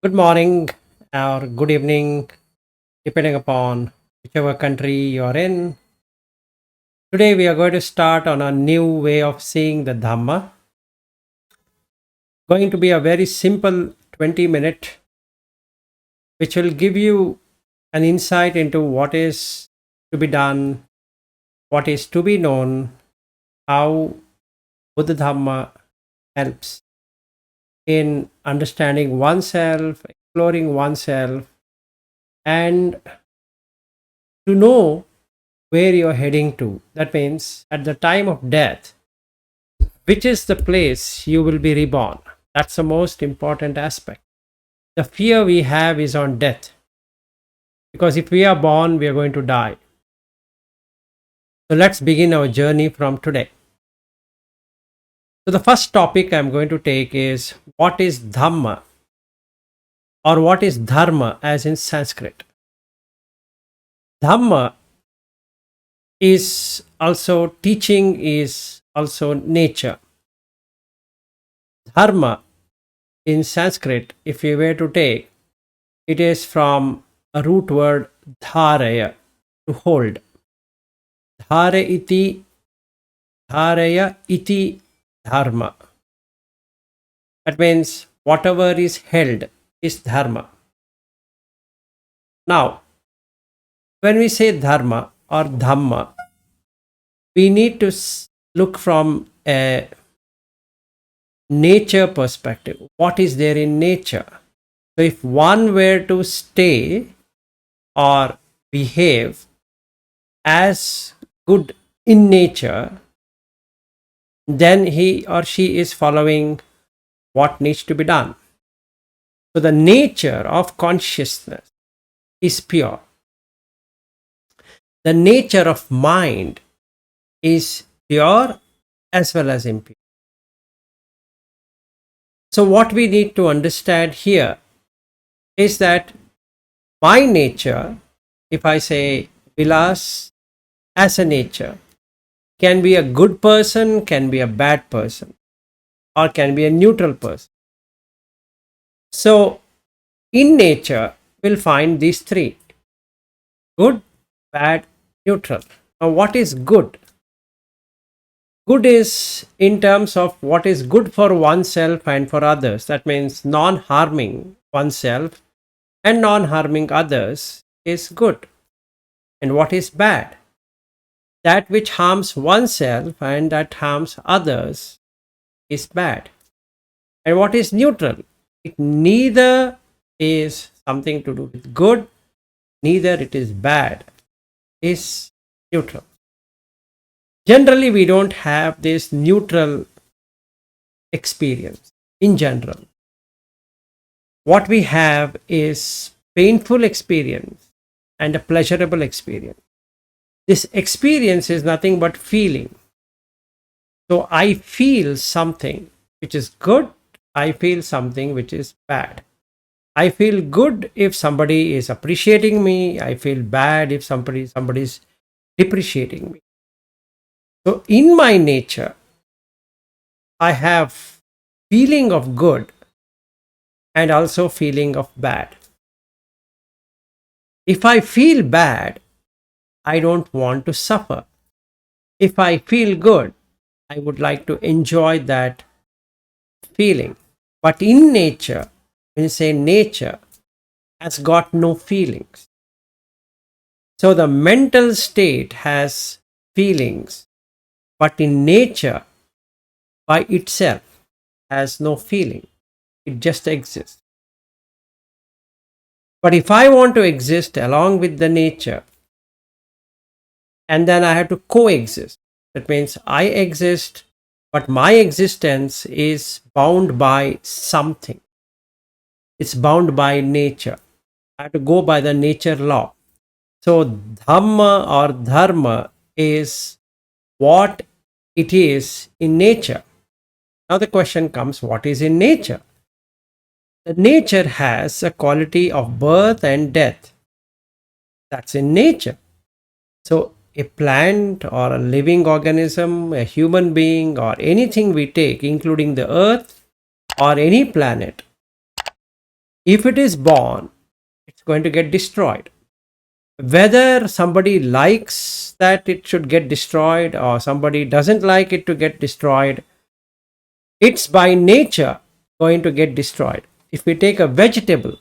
Good morning or good evening, depending upon whichever country you are in. Today, we are going to start on a new way of seeing the Dhamma. Going to be a very simple 20-minute, which will give you an insight into what is to be done, what is to be known, how Buddha Dhamma helps in understanding oneself, exploring oneself, and to know where you're heading to. That means at the time of death, which is the place you will be reborn. That's the most important aspect. The fear we have is on death, because if we are born, we are going to die. So let's begin our journey from today. So the first topic I'm going to take is what is Dhamma, or what is Dharma as in Sanskrit. Dhamma is also teaching, is also nature. Dharma in Sanskrit, if you were to take, it is from a root word dharaya, to hold. Dhare iti, dharaya iti dharma. That means whatever is held is dharma. Now, when we say dharma or dhamma, we need to look from a nature perspective. What is there in nature? So, if one were to stay or behave as good in nature, then he or she is following what needs to be done. So, the nature of consciousness is pure. The nature of mind is pure as well as impure. So, what we need to understand here is that my nature, if I say Vilas as a nature, can be a good person, can be a bad person, or can be a neutral person. So, in nature, we'll find these three: good, bad, neutral. Now, what is good? Good is in terms of what is good for oneself and for others. That means non harming oneself and non harming others is good. And what is bad? That which harms oneself and that harms others is bad. And what is neutral? It neither is something to do with good, neither it is bad, is neutral. Generally, we don't have this neutral experience in general. What we have is painful experience and a pleasurable experience. This experience is nothing but feeling. So I feel something which is good, I feel something which is bad. I feel good if somebody is appreciating me, I feel bad if somebody is depreciating me. So in my nature, I have feeling of good and also feeling of bad. If I feel bad, I don't want to suffer. If I feel good, I would like to enjoy that feeling. But in nature, when you say nature, has got no feelings. So the mental state has feelings, but in nature, by itself, has no feeling. It just exists. But if I want to exist along with the nature, and then I have to coexist, that means I exist, but my existence is bound by something. It's bound by nature. I have to go by the nature law. So, Dhamma or Dharma is what it is in nature. Now, the question comes, what is in nature? The nature has a quality of birth and death. That's in nature. So, a plant or a living organism, a human being, or anything we take, including the earth or any planet, If it is born, it's going to get destroyed. Whether somebody likes that it should get destroyed or somebody doesn't like it to get destroyed, it's by nature going to get destroyed. If we take a vegetable,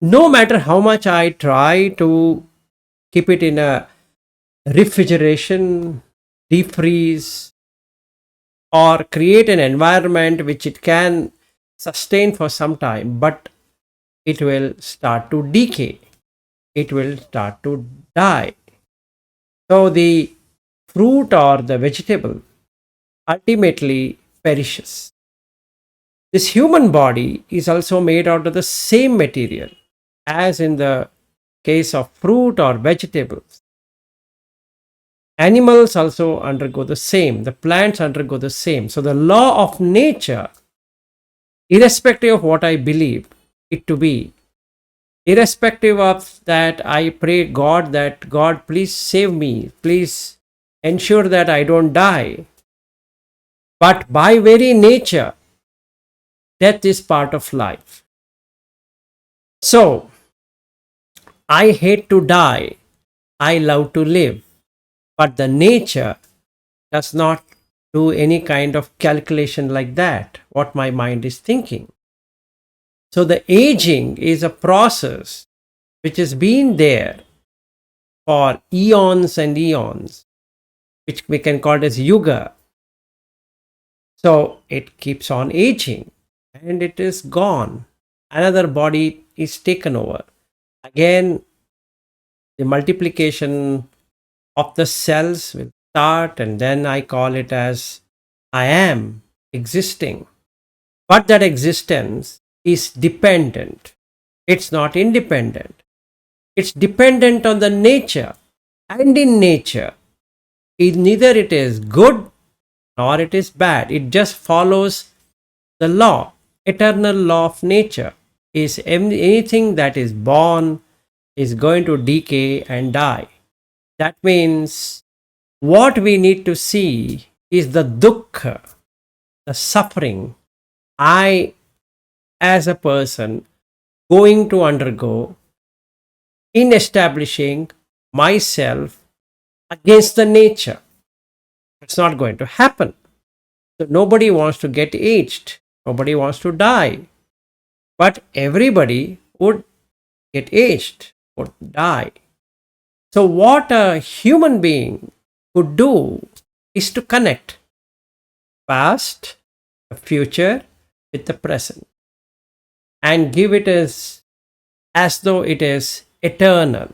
no matter how much I try to keep it in a refrigeration, deep freeze, or create an environment which it can sustain for some time, but it will start to decay. It will start to die. So the fruit or the vegetable ultimately perishes. This human body is also made out of the same material as in the case of fruit or vegetables. Animals also undergo the same, the plants undergo the same. So the law of nature, irrespective of what I believe it to be, irrespective of that, I pray God that God, please save me, please ensure that I don't die. But by very nature, death is part of life. So I hate to die, I love to live. But the nature does not do any kind of calculation like that, what my mind is thinking. So the aging is a process which has been there for eons and eons, which we can call it as yuga. So it keeps on aging and it is gone. Another body is taken over. Again, the multiplication of the cells will start, and then I call it as I am existing. But that existence is dependent. It's not independent. It's dependent on the nature. And in nature, neither it is good nor it is bad. It just follows the law, eternal law of nature. Is anything that is born is going to decay and die. That means what we need to see is the dukkha, the suffering I, as a person, going to undergo in establishing myself against the nature. It's not going to happen. So nobody wants to get aged. Nobody wants to die. But everybody would get aged, would die. So what a human being could do is to connect past, the future with the present and give it as though it is eternal.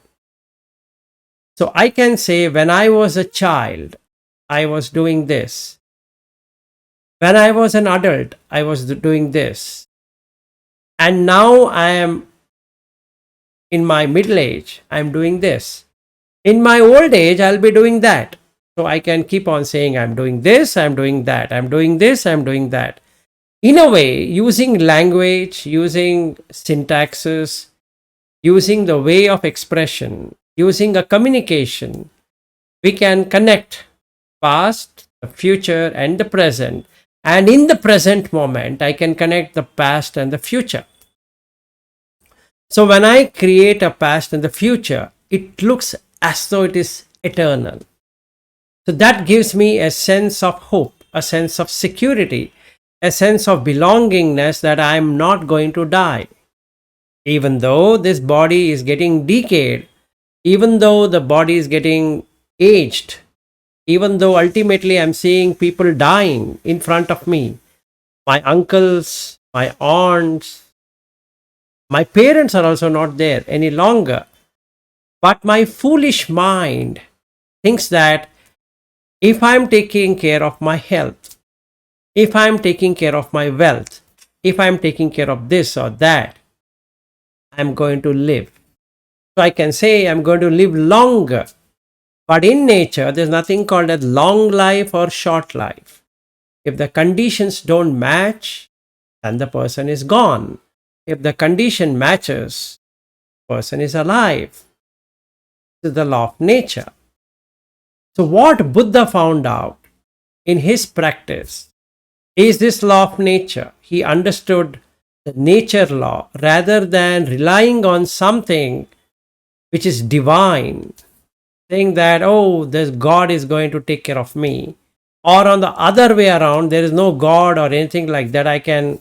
So I can say when I was a child, I was doing this. When I was an adult, I was doing this. And now I am in my middle age, I am doing this. In my old age, I'll be doing that. So I can keep on saying, I'm doing this, I'm doing that, I'm doing this, I'm doing that. In a way, using language, using syntaxes, using the way of expression, using a communication, we can connect past, the future, and the present. And in the present moment, I can connect the past and the future. So when I create a past and the future, it looks as though it is eternal. So that gives me a sense of hope, a sense of security, a sense of belongingness that I am not going to die. Even though this body is getting decayed, even though the body is getting aged, even though ultimately I'm seeing people dying in front of me, my uncles, my aunts, my parents are also not there any longer. But my foolish mind thinks that if I'm taking care of my health, if I'm taking care of my wealth, if I'm taking care of this or that, I'm going to live. So I can say I'm going to live longer. But in nature, there's nothing called as long life or short life. If the conditions don't match, then the person is gone. If the condition matches, the person is alive. This is the law of nature. So what Buddha found out in his practice is this law of nature. He understood the nature law rather than relying on something which is divine, saying that, oh, this God is going to take care of me. Or on the other way around, there is no God or anything like that. I can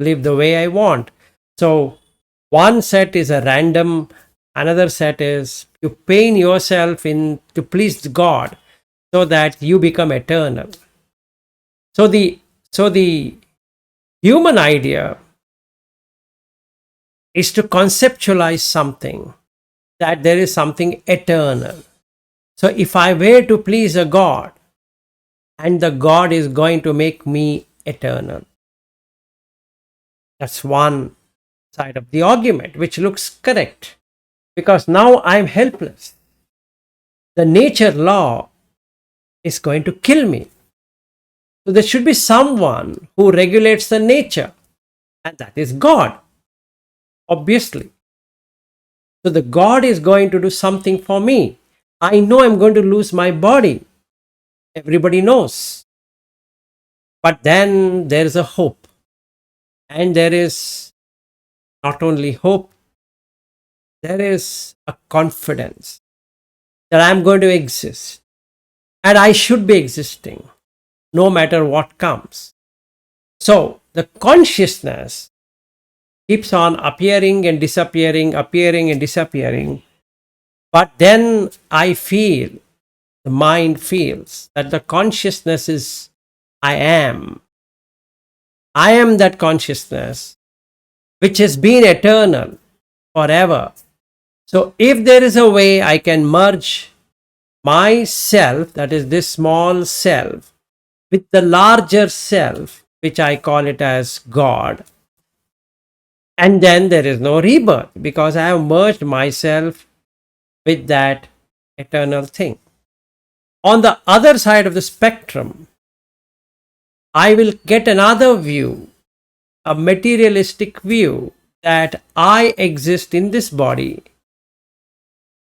live the way I want. So one set is a random, another set is you pain yourself in to please God so that you become eternal. So the human idea is to conceptualize something, that there is something eternal. So if I were to please a God, and the God is going to make me eternal, that's one side of the argument, which looks correct, because now I'm helpless. The nature law is going to kill me. So there should be someone who regulates the nature, and that is God, obviously. So the God is going to do something for me. I know I'm going to lose my body. Everybody knows. But then there is a hope. And there is not only hope, there is a confidence that I'm going to exist. And I should be existing no matter what comes. So the consciousness keeps on appearing and disappearing, appearing and disappearing. But then I feel, the mind feels that the consciousness is I am. I am that consciousness which has been eternal forever. So if there is a way I can merge myself, that is this small self, with the larger self, which I call it as God, and then there is no rebirth because I have merged myself with that eternal thing. On the other side of the spectrum, I will get another view, a materialistic view, that I exist in this body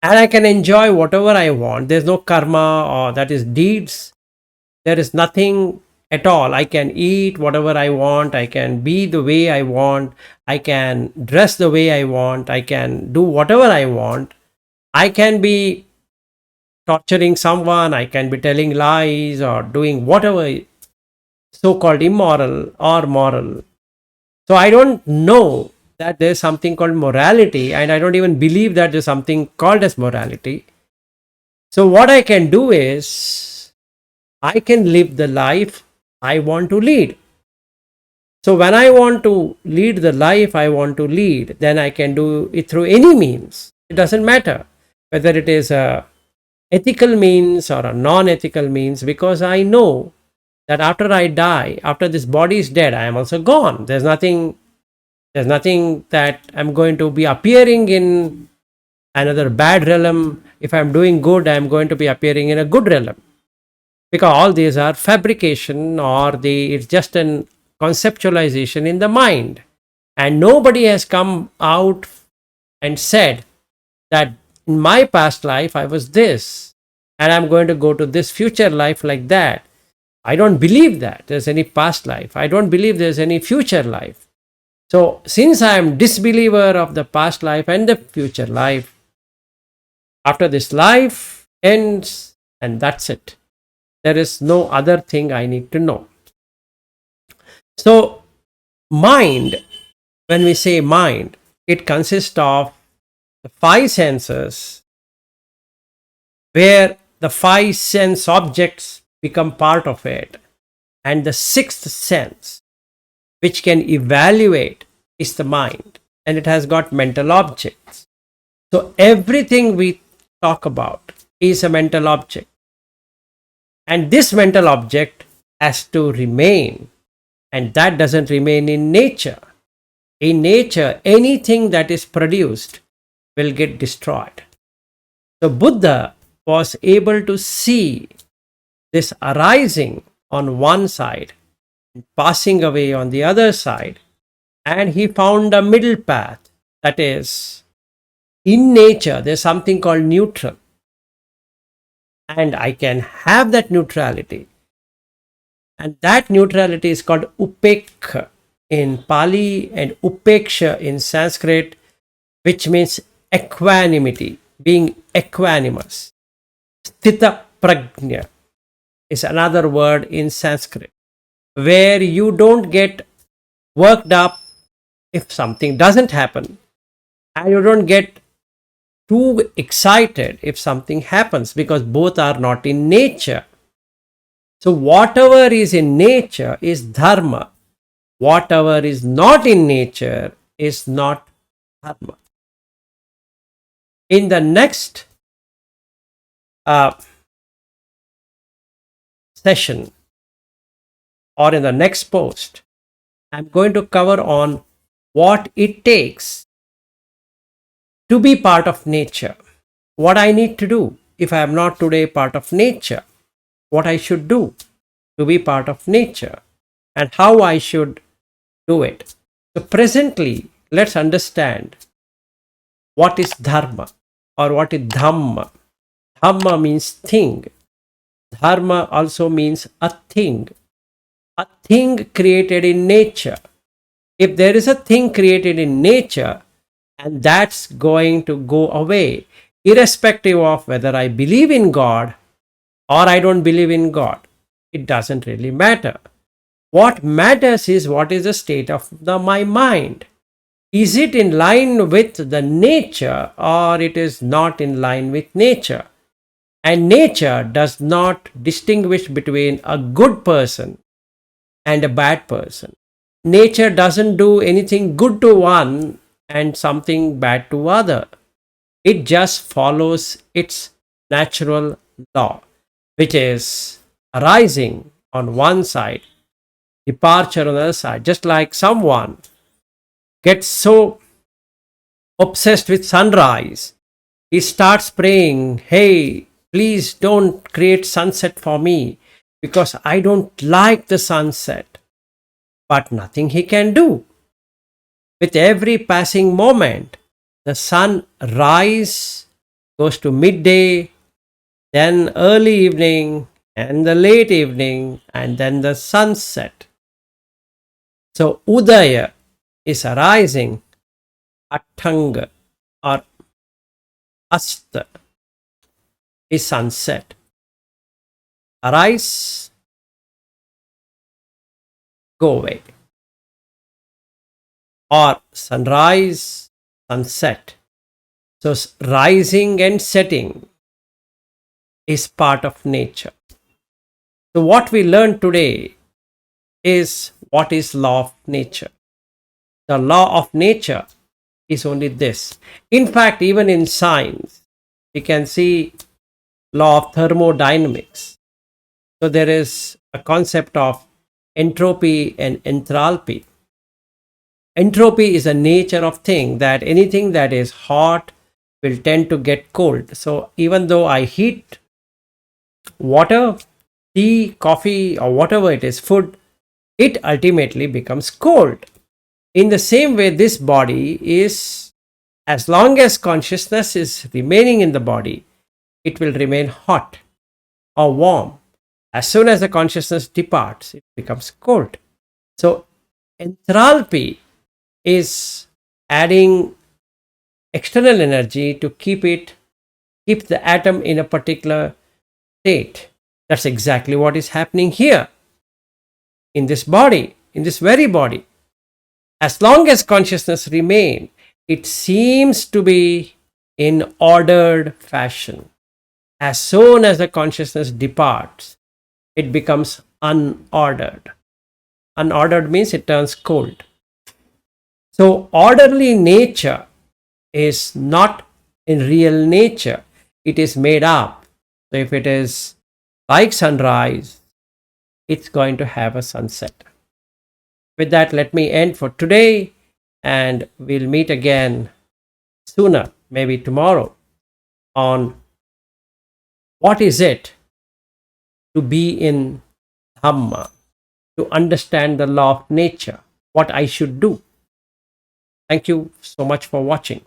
and I can enjoy whatever I want. There's no karma, or that is deeds. There is nothing at all. I can eat whatever I want. I can be the way I want. I can dress the way I want. I can do whatever I want. I can be torturing someone. I can be telling lies or doing whatever so-called immoral or moral. So I don't know that there's something called morality, and I don't even believe that there's something called as morality. So what I can do is I can live the life I want to lead. So when I want to lead the life I want to lead, then I can do it through any means. It doesn't matter whether it is a ethical means or a non-ethical means, because I know that after I die, after this body is dead, I am also gone. There's nothing that I'm going to be appearing in another bad realm. If I'm doing good, I'm going to be appearing in a good realm, because all these are fabrication, or it's just an conceptualization in the mind, and nobody has come out and said that in my past life I was this and I'm going to go to this future life like that. I don't believe that there's any past life. I don't believe there's any future life. So since I am disbeliever of the past life and the future life, after this life ends and that's it. There is no other thing I need to know. So mind, when we say mind, it consists of the five senses, where the five sense objects become part of it, and the sixth sense, which can evaluate, is the mind, and it has got mental objects. So everything we talk about is a mental object, and this mental object has to remain, and that doesn't remain in nature. In nature, anything that is produced will get destroyed. So Buddha was able to see this arising on one side and passing away on the other side, and he found a middle path. That is, in nature there's something called neutral, and I can have that neutrality, and that neutrality is called upekha. in Pali and upeksha in Sanskrit, which means equanimity, being equanimous. Sthita prajna is another word in Sanskrit, where you don't get worked up if something doesn't happen, and you don't get too excited if something happens, because both are not in nature. So, whatever is in nature is dharma, whatever is not in nature is not dharma. In the next uh, session or in the next post, I'm going to cover on what it takes to be part of nature, what I need to do if I am not today part of nature, what I should do to be part of nature, and how I should do it. So, presently, let's understand what is dharma or what is dhamma. Dhamma means thing, dharma also means a thing created in nature. If there is a thing created in nature, and that's going to go away, irrespective of whether I believe in God or I don't believe in God, it doesn't really matter. What matters is what is the state of my mind. Is it in line with the nature or it is not in line with nature? And nature does not distinguish between a good person and a bad person. Nature doesn't do anything good to one and something bad to other. It just follows its natural law, which is arising on one side, departure on the other side. Just like someone gets so obsessed with sunrise, he starts praying, hey, please don't create sunset for me because I don't like the sunset. But nothing he can do. With every passing moment, the sun rise goes to midday, then early evening, and the late evening, and then the sunset. So Udaya is arising, Atanga or Asta is sunset. Arise, go away. Or sunrise, sunset. So rising and setting is part of nature. So what we learned today is what is law of nature. The law of nature is only this. In fact, even in science, we can see law of thermodynamics. So there is a concept of entropy and enthalpy. Entropy is a nature of thing, that anything that is hot will tend to get cold. So even though I heat water, tea, coffee, or whatever it is, food, it ultimately becomes cold. In the same way, this body is, as long as consciousness is remaining in the body, it will remain hot or warm. As soon as the consciousness departs, it becomes cold. So enthalpy is adding external energy to keep the atom in a particular state. That's exactly what is happening here in this body, in this very body. As long as consciousness remains, it seems to be in ordered fashion. As soon as the consciousness departs, it becomes unordered. Unordered means it turns cold. So orderly nature is not in real nature. It is made up. So if it is like sunrise, it's going to have a sunset. With that, let me end for today, and we'll meet again sooner, maybe tomorrow, on what is it to be in Dhamma, to understand the law of nature, what I should do. Thank you so much for watching.